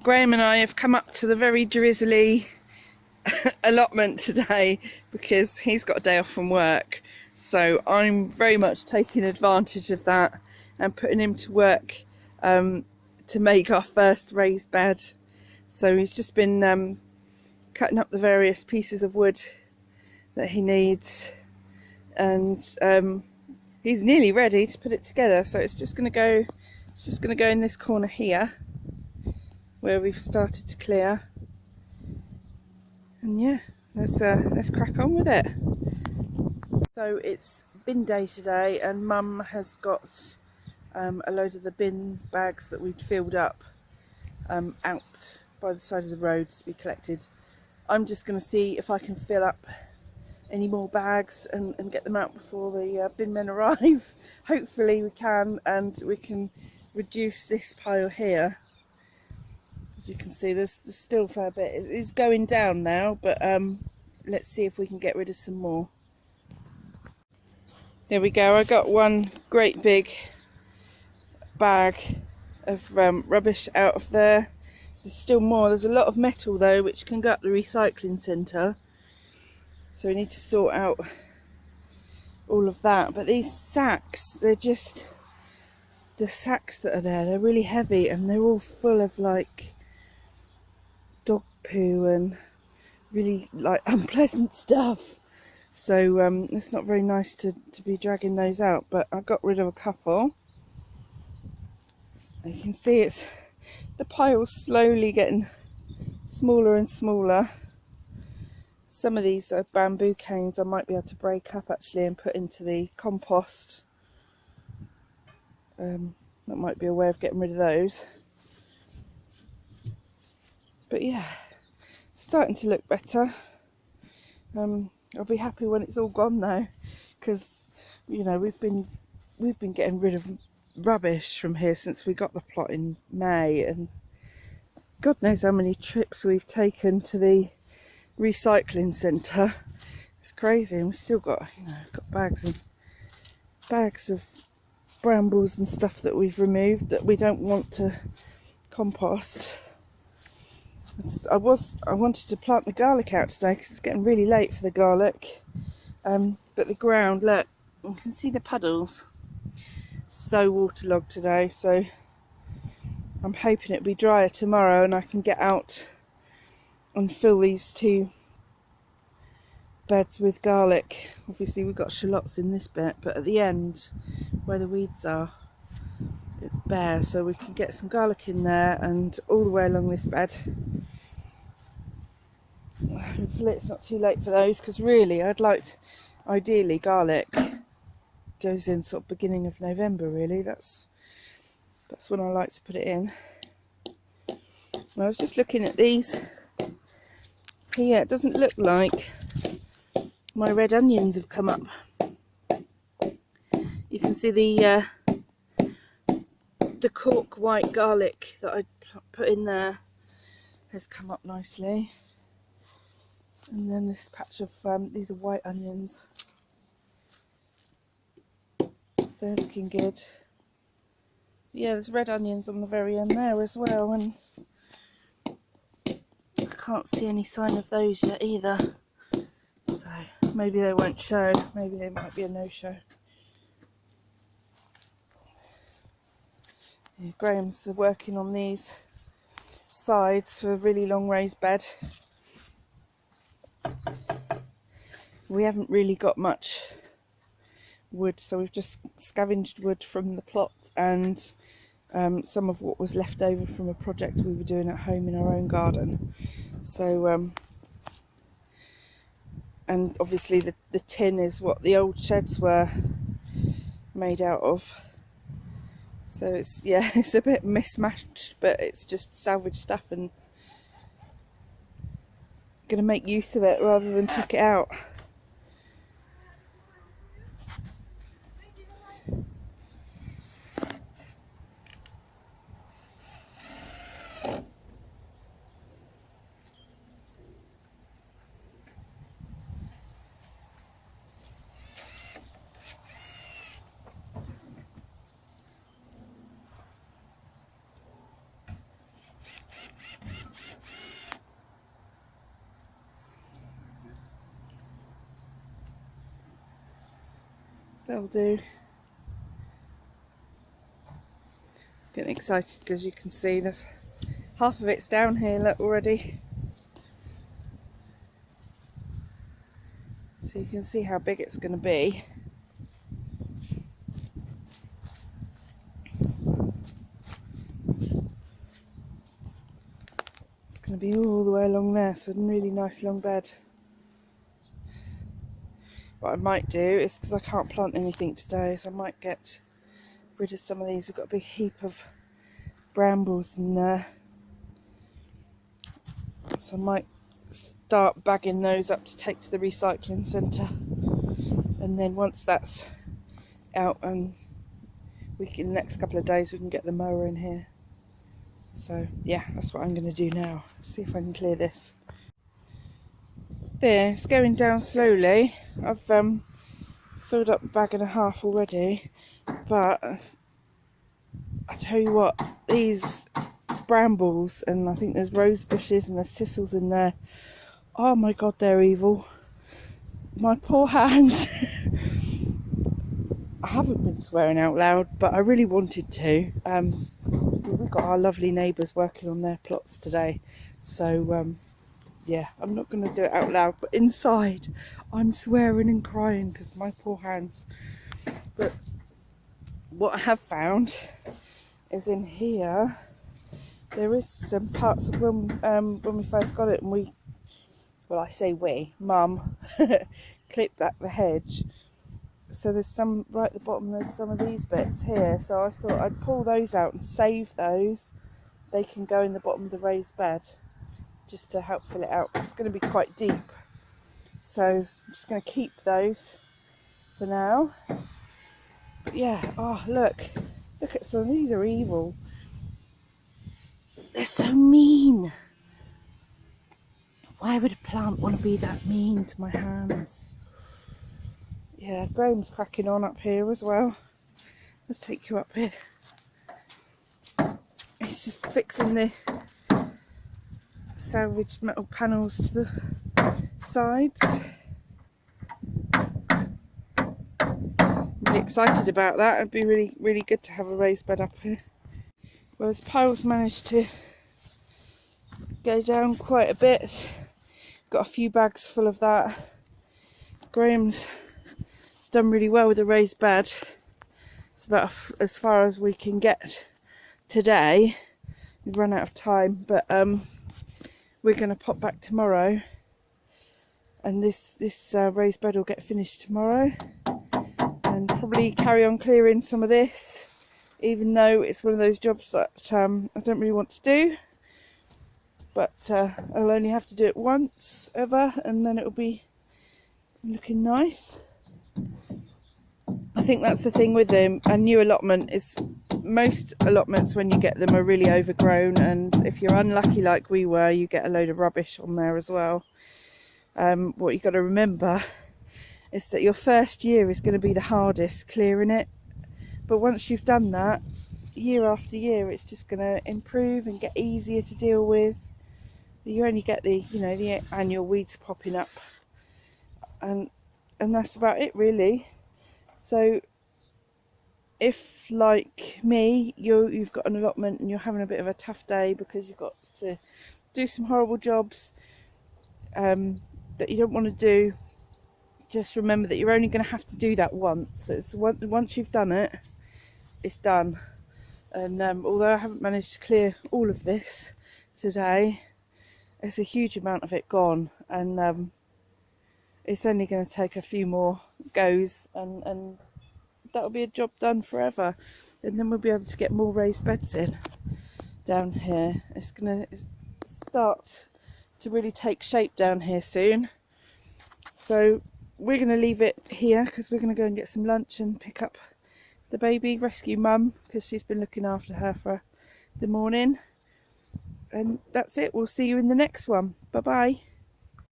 Graham and I have come up to the very drizzly allotment today because he's got a day off from work, so I'm very much taking advantage of that and putting him to work to make our first raised bed. So he's just been cutting up the various pieces of wood that he needs, and he's nearly ready to put it together. So it's just going to go in this corner here where we've started to clear. And yeah, let's crack on with it. So it's bin day today, and Mum has got a load of the bin bags that we'd filled up out by the side of the road to be collected. I'm just going to see if I can fill up any more bags and get them out before the bin men arrive. Hopefully we can, and we can reduce this pile here. As you can see, there's still a fair bit. It is going down now, but let's see if we can get rid of some more. There we go. I got one great big bag of rubbish out of there. There's still more. There's a lot of metal though, which can go up the recycling centre, so we need to sort out all of that. But these sacks, they're just, the sacks that are there, they're really heavy, and they're all full of like dog poo and really like unpleasant stuff. So it's not very nice to be dragging those out, but I got rid of a couple. You can see it's, the pile's slowly getting smaller and smaller. Some of these are bamboo canes I might be able to break up actually and put into the compost. That might be a way of getting rid of those. But yeah, it's starting to look better. I'll be happy when it's all gone though, because you know we've been getting rid of rubbish from here since we got the plot in May, and God knows how many trips we've taken to the recycling centre. It's crazy, and we've still got, you know, got bags and bags of brambles and stuff that we've removed that we don't want to compost. I wanted to plant the garlic out today because it's getting really late for the garlic, but the ground, look, you can see the puddles, so waterlogged today. So I'm hoping it'll be drier tomorrow and I can get out and fill these two beds with garlic. Obviously we've got shallots in this bit, but at the end where the weeds are, it's bare, so we can get some garlic in there and all the way along this bed. Hopefully it's not too late for those, because really I'd like to, ideally garlic goes in sort of beginning of November really. That's when I like to put it in. And I was just looking at these here. It doesn't look like my red onions have come up. You can see the cork white garlic that I put in there has come up nicely. And then this patch of these are white onions. They're looking good. Yeah, there's red onions on the very end there as well, and I can't see any sign of those yet either. So maybe they won't show. Maybe they might be a no-show. Yeah, Graham's working on these sides for a really long raised bed. We haven't really got much wood, so we've just scavenged wood from the plot and some of what was left over from a project we were doing at home in our own garden. So and obviously the tin is what the old sheds were made out of. So it's, yeah, it's a bit mismatched, but it's just salvage stuff and going to make use of it rather than chuck it out. That'll do. It's getting excited because you can see there's half of it's down here, look, already. So you can see how big it's going to be. It's going to be all the way along there, so a really nice long bed. What I might do is, because I can't plant anything today, so I might get rid of some of these. We've got a big heap of brambles in there, so I might start bagging those up to take to the recycling centre, and then once that's out and in the next couple of days we can get the mower in here. So yeah, that's what I'm going to do now. See if I can clear this. There, it's going down slowly. I've filled up a bag and a half already, but I tell you what, these brambles, and I think there's rose bushes and there's thistles in there, oh my god, they're evil. My poor hands. I haven't been swearing out loud, but I really wanted to. We've got our lovely neighbours working on their plots today, so yeah, I'm not going to do it out loud, but inside I'm swearing and crying because my poor hands. But what I have found is in here there is some parts of when we first got it, and well, I say we, Mum clipped back the hedge. So there's some right at the bottom, there's some of these bits here, so I thought I'd pull those out and save those. They can go in the bottom of the raised bed just to help fill it out, because it's going to be quite deep. So I'm just going to keep those for now. But yeah, oh look at some of these, are evil. They're so mean. Why would a plant want to be that mean to my hands? Yeah, Graham's cracking on up here as well. Let's take you up here. He's just fixing the salvaged metal panels to the sides. I'm really excited about that. It'd be really good to have a raised bed up here. Well, this pile's managed to go down quite a bit. Got a few bags full of that. Graham's done really well with the raised bed. It's about as far as we can get today. We've run out of time, but we're going to pop back tomorrow, and this raised bed will get finished tomorrow, and probably carry on clearing some of this, even though it's one of those jobs that I don't really want to do, but I'll only have to do it once ever, and then it'll be looking nice. I think that's the thing with them. A new allotment is, most allotments when you get them are really overgrown, and if you're unlucky like we were, you get a load of rubbish on there as well. What you've got to remember is that your first year is going to be the hardest clearing it, but once you've done that, year after year, it's just going to improve and get easier to deal with. You only get the the annual weeds popping up, and that's about it really. So if, like me, you've got an allotment and you're having a bit of a tough day because you've got to do some horrible jobs that you don't want to do, just remember that you're only going to have to do that once. Once you've done it, it's done. And although I haven't managed to clear all of this today, there's a huge amount of it gone, and it's only going to take a few more goes, and that'll be a job done forever, and then we'll be able to get more raised beds in down here. It's going to start to really take shape down here soon, so we're going to leave it here because we're going to go and get some lunch and pick up the baby, rescue Mum, because she's been looking after her for the morning. And that's it. We'll see you in the next one. Bye bye.